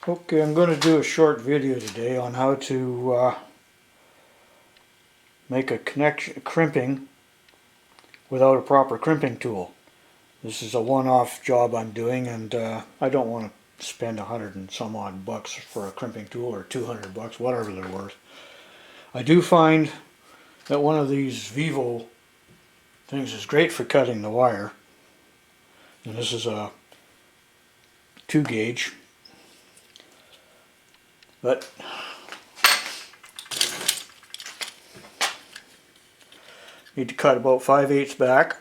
Okay, I'm going to do a short video today on how to make a crimping without a proper crimping tool. This is a one-off job I'm doing, and I don't want to spend 100 and some odd bucks for a crimping tool, or 200 bucks, whatever they're worth. I do find that one of these Vivo things is great for cutting the wire, and this is a 2 gauge, but need to cut about 5/8 back.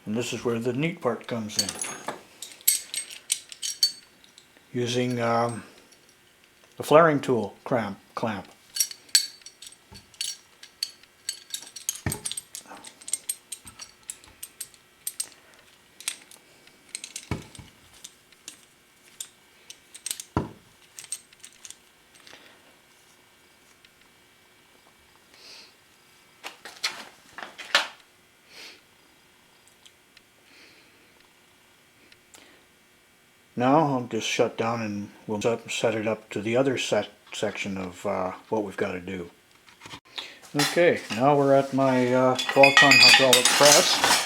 And this is where the neat part comes in. Using the flaring tool clamp. Now I'll just shut down and we'll set it up to the other section of what we've got to do. Okay, now we're at my 12-ton hydraulic press.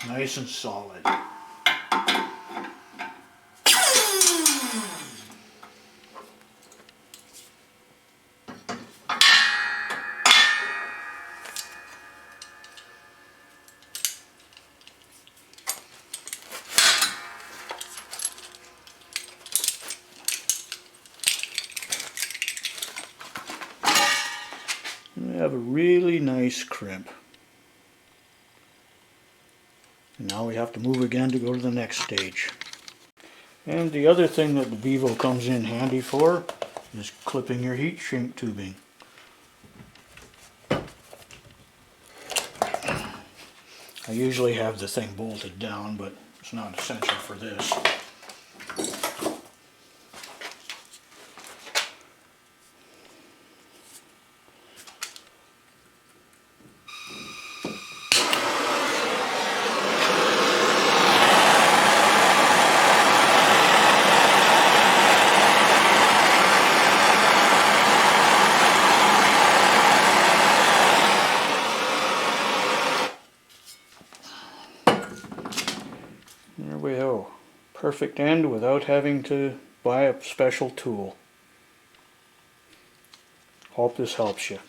Nice and solid. We have a really nice crimp. Now we have to move again to go to the next stage. And the other thing that the Vivo comes in handy for is clipping your heat shrink tubing. I usually have the thing bolted down, but it's not essential for this. There we go. Perfect end without having to buy a special tool. Hope this helps you.